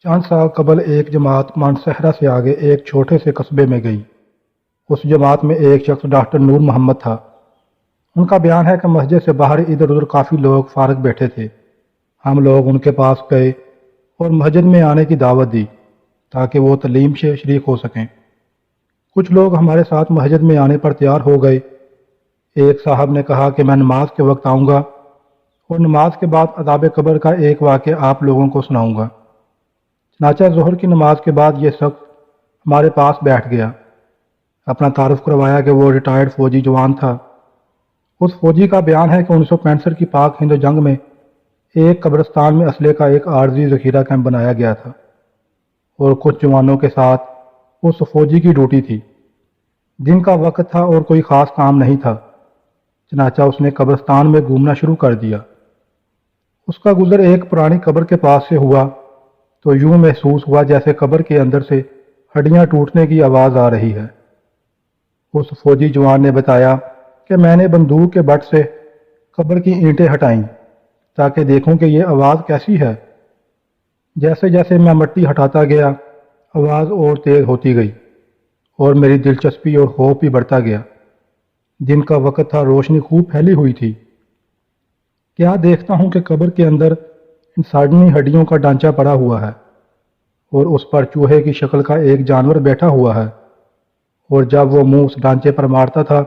چند سال قبل ایک جماعت مانسہرہ سے آگے ایک چھوٹے سے قصبے میں گئی۔ اس جماعت میں ایک شخص ڈاکٹر نور محمد تھا۔ ان کا بیان ہے کہ مسجد سے باہر ادھر ادھر کافی لوگ فارغ بیٹھے تھے۔ ہم لوگ ان کے پاس گئے اور مسجد میں آنے کی دعوت دی تاکہ وہ تعلیم سے شریک ہو سکیں۔ کچھ لوگ ہمارے ساتھ مسجد میں آنے پر تیار ہو گئے۔ ایک صاحب نے کہا کہ میں نماز کے وقت آؤں گا اور نماز کے بعد عذاب قبر کا ایک واقعہ آپ لوگوں کو سناؤں گا۔ چنانچہ ظہر کی نماز کے بعد یہ شخص ہمارے پاس بیٹھ گیا۔ اپنا تعارف کروایا کہ وہ ریٹائرڈ فوجی جوان تھا۔ اس فوجی کا بیان ہے کہ 1965 کی پاک ہند جنگ میں ایک قبرستان میں اسلحے کا ایک عارضی ذخیرہ کیمپ بنایا گیا تھا اور کچھ جوانوں کے ساتھ اس فوجی کی ڈیوٹی تھی۔ دن کا وقت تھا اور کوئی خاص کام نہیں تھا، چنانچہ اس نے قبرستان میں گھومنا شروع کر دیا۔ اس کا گزر ایک پرانی قبر کے پاس سے ہوا تو یوں محسوس ہوا جیسے قبر کے اندر سے ہڈیاں ٹوٹنے کی آواز آ رہی ہے۔ اس فوجی جوان نے بتایا کہ میں نے بندوق کے بٹ سے قبر کی اینٹیں ہٹائیں تاکہ دیکھوں کہ یہ آواز کیسی ہے۔ جیسے جیسے میں مٹی ہٹاتا گیا آواز اور تیز ہوتی گئی اور میری دلچسپی اور خوف بھی بڑھتا گیا۔ دن کا وقت تھا، روشنی خوب پھیلی ہوئی تھی۔ کیا دیکھتا ہوں کہ قبر کے اندر انسانی ہڈیوں کا ڈھانچہ پڑا ہوا ہے اور اس پر چوہے کی شکل کا ایک جانور بیٹھا ہوا ہے، اور جب وہ منہ اس ڈھانچے پر مارتا تھا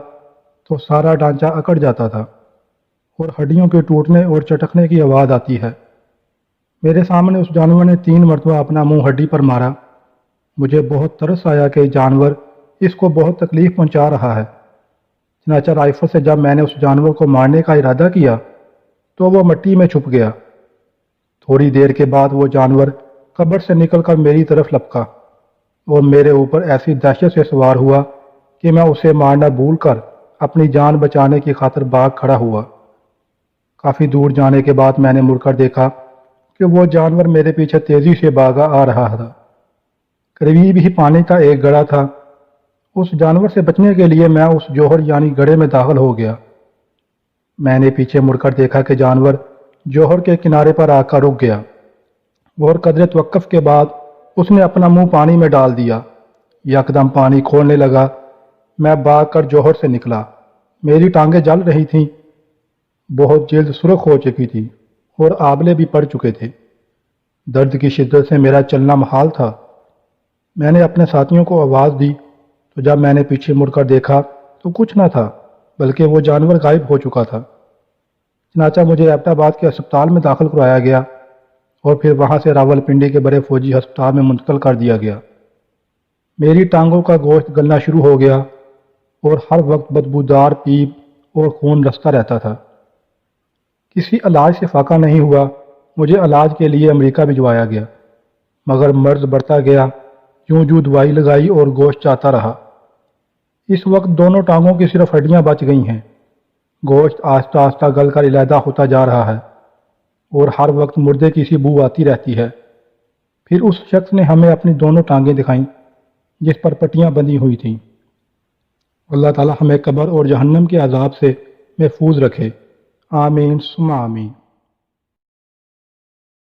تو سارا ڈھانچہ اکڑ جاتا تھا اور ہڈیوں کے ٹوٹنے اور چٹکنے کی آواز آتی ہے۔ میرے سامنے اس جانور نے 3 مرتبہ اپنا منہ ہڈی پر مارا۔ مجھے بہت ترس آیا کہ جانور اس کو بہت تکلیف پہنچا رہا ہے۔ چنانچہ رائفل سے جب میں نے اس جانور کو مارنے کا ارادہ کیا تو وہ مٹی میں چھپ گیا۔ تھوڑی دیر کے بعد وہ جانور قبر سے نکل کر میری طرف لپکا اور میرے اوپر ایسی دہشت سے سوار ہوا کہ میں اسے مارنا بھول کر اپنی جان بچانے کی خاطر بھاگ کھڑا ہوا۔ کافی دور جانے کے بعد میں نے مڑ کر دیکھا کہ وہ جانور میرے پیچھے تیزی سے بھاگا آ رہا تھا۔ قریب ہی پانی کا ایک گڑھا تھا۔ اس جانور سے بچنے کے لیے میں اس جوہر یعنی گڑھے میں داخل ہو گیا۔ میں نے پیچھے مڑ کر دیکھا کہ جانور جوہر کے کنارے پر آ کر رک گیا اور قدرے توقف کے بعد اس نے اپنا منہ پانی میں ڈال دیا۔ یکدم پانی کھولنے لگا۔ میں بھاگ کر جوہر سے نکلا۔ میری ٹانگیں جل رہی تھیں، بہت جلد سرخ ہو چکی تھی اور آبلے بھی پڑ چکے تھے۔ درد کی شدت سے میرا چلنا محال تھا۔ میں نے اپنے ساتھیوں کو آواز دی تو جب میں نے پیچھے مڑ کر دیکھا تو کچھ نہ تھا بلکہ وہ جانور غائب ہو چکا تھا۔ چنانچہ مجھے ایبٹ آباد کے ہسپتال میں داخل کرایا گیا اور پھر وہاں سے راولپنڈی کے بڑے فوجی ہسپتال میں منتقل کر دیا گیا۔ میری ٹانگوں کا گوشت گلنا شروع ہو گیا اور ہر وقت بدبودار پیپ اور خون رستا رہتا تھا۔ کسی علاج سے فاقہ نہیں ہوا۔ مجھے علاج کے لیے امریکہ بھجوایا گیا، مگر مرض بڑھتا گیا۔ یوں دوائی لگائی اور گوشت چاہتا رہا۔ اس وقت دونوں ٹانگوں کی صرف ہڈیاں بچ گئی ہیں۔ گوشت آہستہ آہستہ گل کر علیحدہ ہوتا جا رہا ہے اور ہر وقت مردے کی سی بو آتی رہتی ہے۔ پھر اس شخص نے ہمیں اپنی دونوں ٹانگیں دکھائیں جس پر پٹیاں بندھی ہوئی تھیں۔ اللہ تعالی ہمیں قبر اور جہنم کے عذاب سے محفوظ رکھے۔ آمین ثم آمین۔